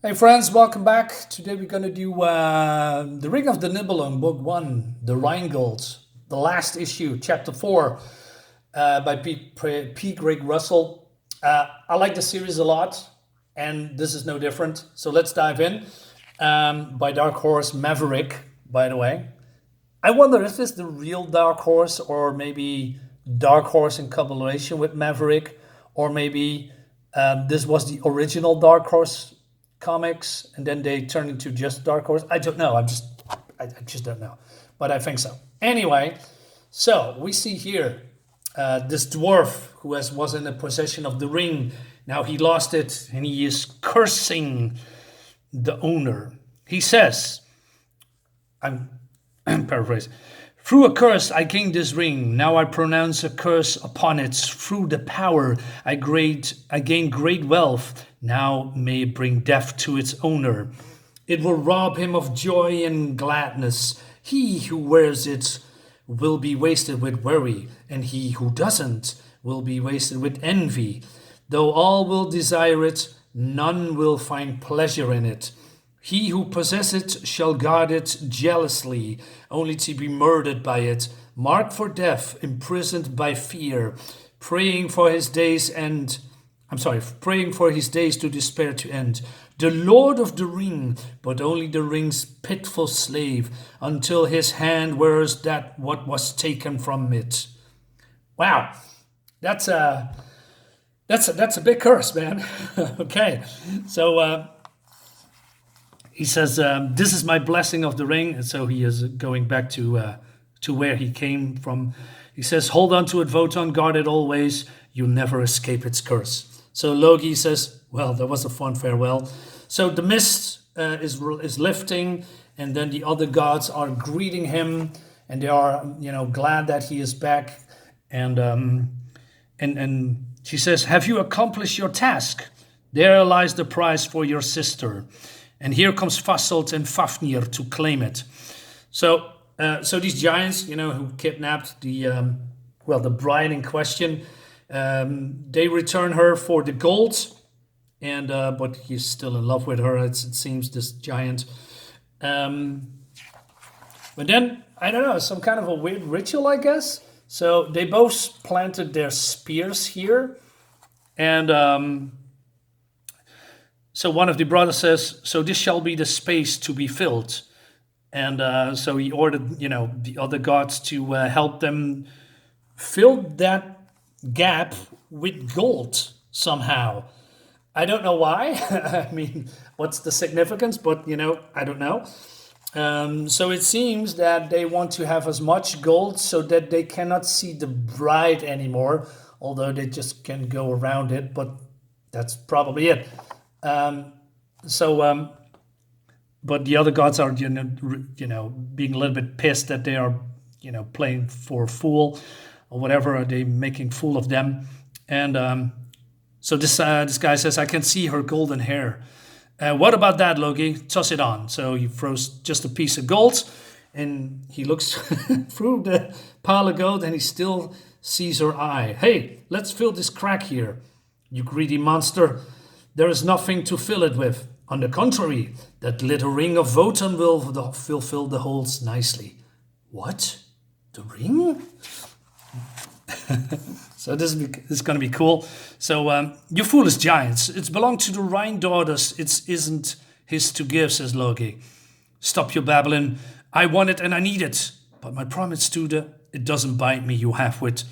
Hey friends, welcome back. Today we're going to do The Ring of the Nibelung, Book 1, The RHINEGOLD, the last issue, Chapter 4, by P. Greg Russell. I like the series a lot, and this is no different. So let's dive in. By Dark Horse Maverick, by the way. I wonder if this is the real Dark Horse, or maybe Dark Horse in collaboration with Maverick, or maybe this was the original Dark Horse comics and then they turned into just Dark Horse. I don't know. I just don't know, but I think so. Anyway, so we see here this dwarf who was in the possession of the ring. Now he lost it and he is cursing the owner. He says, I'm paraphrasing, "Through a curse I gained this ring. Now I pronounce a curse upon it. Through the power I gain great wealth. Now may it bring death to its owner. It will rob him of joy and gladness. He who wears it will be wasted with worry, and he who doesn't will be wasted with envy. Though all will desire it, none will find pleasure in it. He who possesses it shall guard it jealously, only to be murdered by it, marked for death, imprisoned by fear, praying for his days to despair to end. The Lord of the Ring, but only the ring's pitiful slave, until his hand wears that what was taken from it." Wow, that's a big curse, man. Okay, so he says, "This is my blessing of the ring," and so he is going back to where he came from. He says, "Hold on to it, Votan, guard it always. You'll never escape its curse." So Loge says, "Well, that was a fun farewell." So the mist is lifting, and then the other gods are greeting him, and they are, glad that he is back. And she says, "Have you accomplished your task? There lies the prize for your sister. And here comes Fasselt and Fafnir to claim it." So these giants, who kidnapped the bride in question, they return her for the gold, and but he's still in love with her. It seems, this giant. But then I don't know, some kind of a weird ritual, I guess. So they both planted their spears here, and so one of the brothers says, "So this shall be the space to be filled," and so he ordered, the other gods to help them fill that gap with gold somehow. I don't know why. I mean, what's the significance? But I don't know. So it seems that they want to have as much gold so that they cannot see the bride anymore, although they just can go around it. But that's probably it. But the other gods are, being a little bit pissed that they are, playing for a fool or whatever. Are they making fool of them? And so this guy says, "I can see her golden hair. What about that, Logi? Toss it on." So he throws just a piece of gold, and he looks through the pile of gold, and he still sees her eye. "Hey, let's fill this crack here, you greedy monster. There is nothing to fill it with. On the contrary, that little ring of Votan will fill the holes nicely." What? The ring? So this is going to be cool. So, "You foolish giants, it's belonged to the Rhine daughters. It isn't his to give," says Logi. "Stop your babbling. I want it and I need it. But my promise to it doesn't bind me, you half-wit."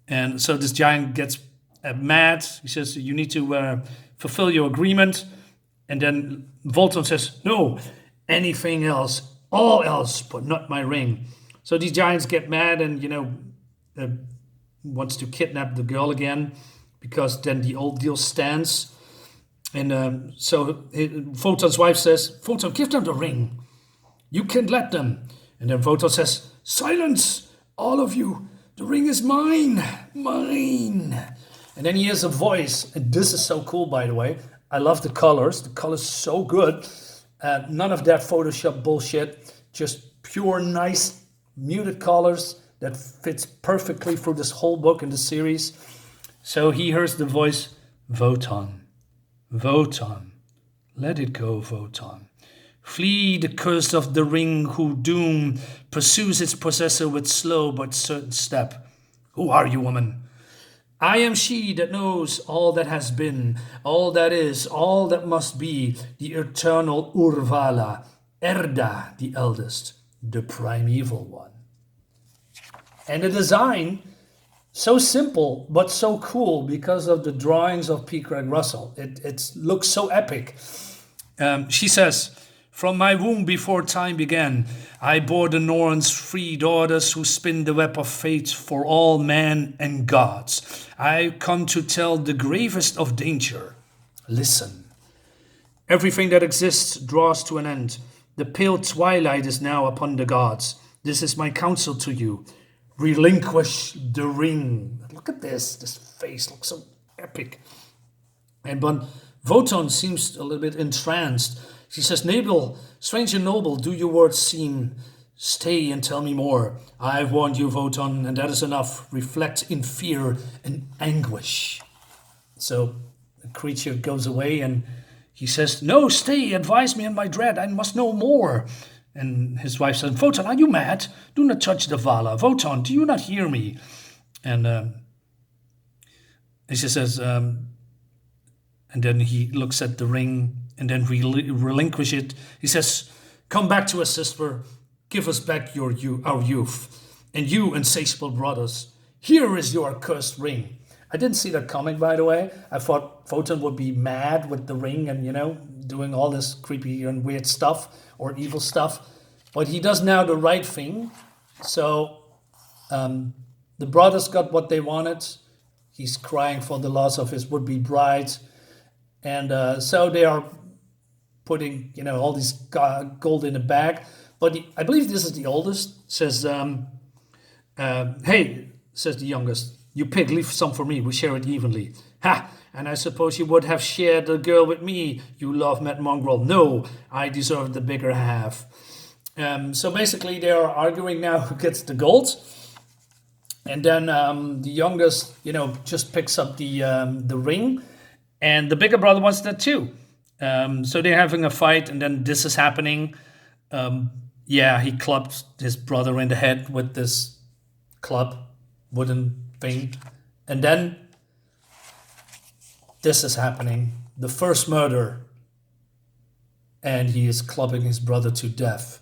And so this giant gets mad. He says, "You need to fulfill your agreement." And then Votan says, "No, anything else, all else, but not my ring." So these giants get mad and, wants to kidnap the girl again, because then the old deal stands. And so Votan's wife says, "Votan, give them the ring. You can't let them." And then Votan says, "Silence, all of you. The ring is mine, mine." And then he hears a voice, and this is so cool, by the way. I love the colors. The colors so good. None of that Photoshop bullshit. Just pure, nice, muted colors that fits perfectly through this whole book and the series. So he hears the voice, "Votan, Votan, Let it go, Votan. Flee the curse of the ring, who doom pursues its possessor with slow but certain step. Who are you, woman? I am she that knows all that has been, all that is, all that must be, the eternal Urvala, Erda, the eldest, the primeval one. And the design, so simple but so cool because of the drawings of P. Craig Russell. It looks so epic. She says, from my womb before time began, I bore the Norns' free daughters who spin the web of fate for all men and gods. I come to tell the gravest of danger. Listen. Everything that exists draws to an end. The pale twilight is now upon the gods. This is my counsel to you. Relinquish the ring. Look at this. This face looks so epic. But Votan seems a little bit entranced. She says, Nibel, strange and noble, do your words seem? Stay and tell me more. I've warned you, Votan, and that is enough. Reflect in fear and anguish. So the creature goes away and he says, no, stay, advise me in my dread. I must know more. And his wife says, Votan, are you mad? Do not touch the Vala. Votan, do you not hear me? And she says, and then he looks at the ring and then relinquish it. He says, come back to us, sister. Give us back our youth. And you, insatiable brothers, here is your cursed ring. I didn't see that coming, by the way. I thought Votan would be mad with the ring and, doing all this creepy and weird stuff or evil stuff. But he does now the right thing. So the brothers got what they wanted. He's crying for the loss of his would-be bride. And so they are putting, all these gold in a bag. But I believe this is the oldest. Says, hey, says the youngest, you pig, leave some for me. We share it evenly. Ha! And I suppose you would have shared the girl with me, you love-mad mongrel. No, I deserve the bigger half. So basically they are arguing now who gets the gold. And then the youngest, just picks up the ring. And the bigger brother wants that too. So they're having a fight, and then this is happening. He clubbed his brother in the head with this wooden thing. And then this is happening. The first murder. And he is clubbing his brother to death.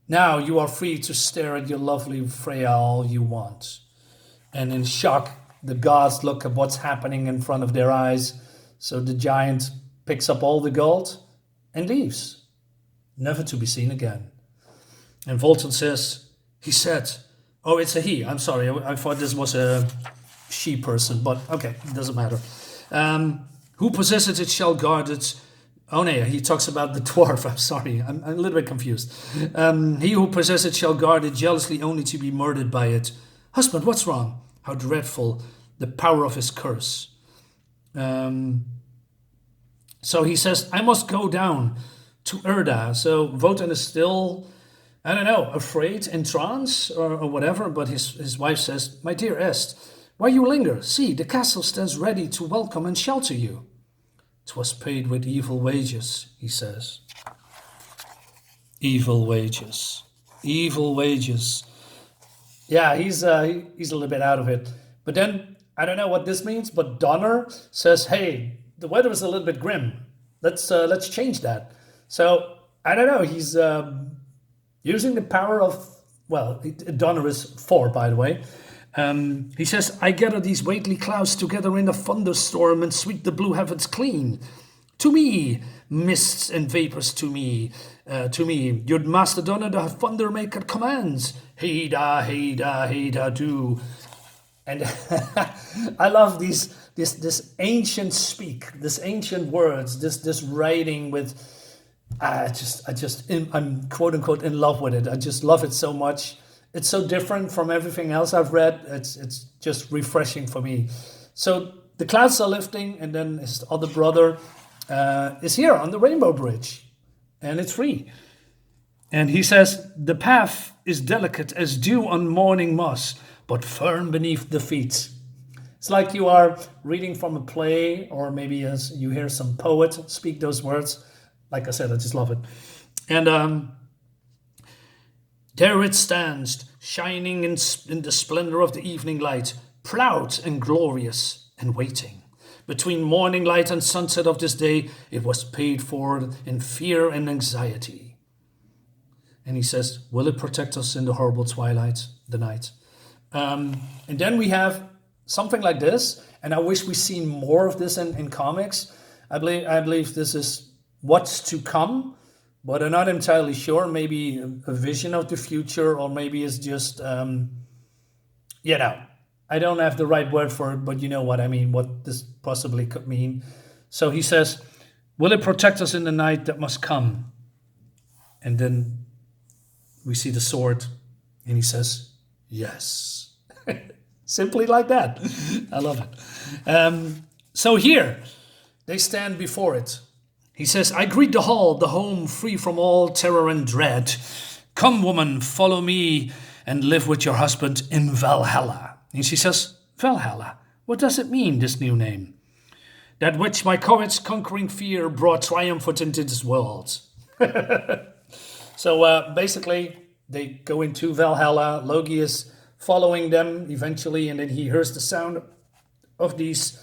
Now you are free to stare at your lovely Freia all you want. And in shock, the gods look at what's happening in front of their eyes. So the giant picks up all the gold and leaves, never to be seen again. And Votan says, he said, oh, it's a he. I'm sorry, I thought this was a she person, but okay, it doesn't matter. Who possesses it shall guard it. Oh no, he talks about the dwarf. I'm sorry, I'm a little bit confused. He who possesses it shall guard it jealously, only to be murdered by it. Husband, what's wrong? How dreadful the power of his curse. So he says, I must go down to Erda. So Votan is still, afraid, in trance or whatever. But his wife says, my dear Est, why you linger? See, the castle stands ready to welcome and shelter you. 'Twas paid with evil wages, he says. Evil wages. Evil wages. Yeah, he's a little bit out of it. But then, I don't know what this means, but Donner says, hey, the weather is a little bit grim. Let's change that. So, I don't know, he's using the power of, Donner is 4, by the way. He says, I gather these weighty clouds together in a thunderstorm and sweep the blue heavens clean. To me, mists and vapors to me, your master Donner, the thunder maker commands. Hey-da, hey-da, hey-da, do. And I love this ancient speak, this ancient words, this writing with, I'm quote unquote in love with it. I just love it so much. It's so different from everything else I've read. It's just refreshing for me. So the clouds are lifting, and then his other brother is here on the Rainbow Bridge, and it's free. And he says, the path is delicate as dew on morning moss, but firm beneath the feet. It's like you are reading from a play, or maybe as you hear some poet speak those words. Like I said, I just love it. And there it stands, shining in the splendor of the evening light, proud and glorious and waiting. Between morning light and sunset of this day, it was paid for in fear and anxiety. And he says, will it protect us in the horrible twilight, the night? And then we have something like this, and I wish we'd seen more of this in comics. I believe this is what's to come, but I'm not entirely sure. Maybe a vision of the future, or maybe it's just, you know, I don't have the right word for it, but you know what I mean, what this possibly could mean. So he says, will it protect us in the night that must come? And then we see the sword, and he says, yes. Simply like that. I love it. So here, they stand before it. He says, I greet the hall, the home free from all terror and dread. Come, woman, follow me and live with your husband in Valhalla. And she says, Valhalla, what does it mean, this new name? That which my courage conquering fear brought triumphant into this world. So basically, they go into Valhalla. Logi is following them eventually, and then he hears the sound of these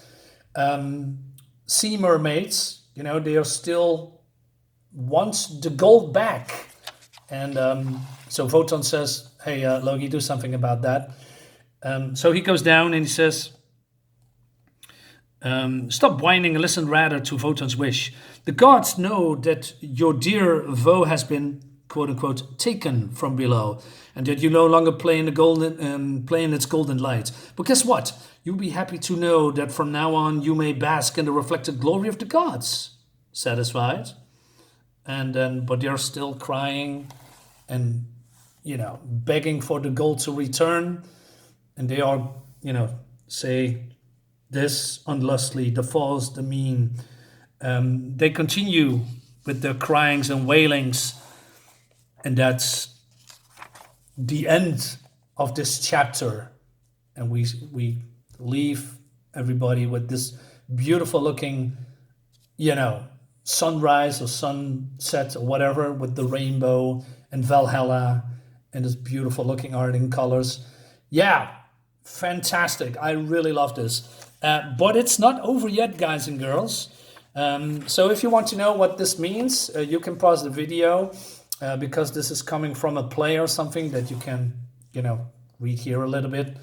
sea mermaids. You know, they are still wants the gold back. And so Votan says, hey, Logi, do something about that. So he goes down and he says, stop whining and listen rather to Votan's wish. The gods know that your dear Vo has been, quote unquote, taken from below, and that you no longer play in its golden light. But guess what? You'll be happy to know that from now on you may bask in the reflected glory of the gods. Satisfied? And then, but they're still crying and, you know, begging for the gold to return. And they are, you know, say this unlustly, the false, the mean. They continue with their cryings and wailings. And that's the end of this chapter. And we leave everybody with this beautiful looking, you know, sunrise or sunset or whatever, with the rainbow and Valhalla and this beautiful looking art in colors. Yeah, fantastic. I really love this. But it's not over yet, guys and girls. So if you want to know what this means, you can pause the video. Because this is coming from a play or something that you can, you know, read here a little bit.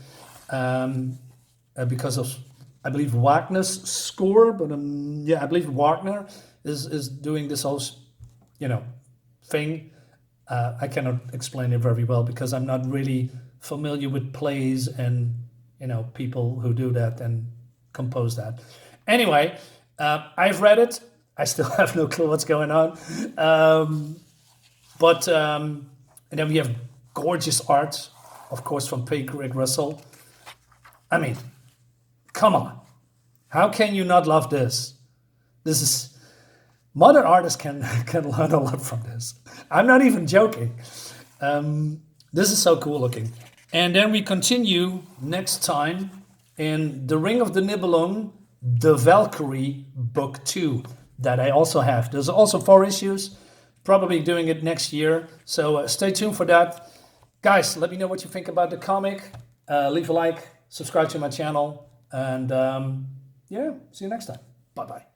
Because of, I believe, Wagner's score, but yeah, I believe Wagner is doing this whole, you know, thing. I cannot explain it very well because I'm not really familiar with plays and, you know, people who do that and compose that. Anyway, I've read it. I still have no clue what's going on. But and then we have gorgeous art, of course, from P. Greg Russell. I mean, come on. How can you not love this? This is, modern artists can learn a lot from this. I'm not even joking. This is so cool looking. And then we continue next time in The Ring of the Nibelung, The Valkyrie, Book 2, that I also have. There's also 4 issues. Probably doing it next year, so stay tuned for that. Guys, let me know what you think about the comic. Leave a like, subscribe to my channel, and yeah, see you next time. Bye-bye.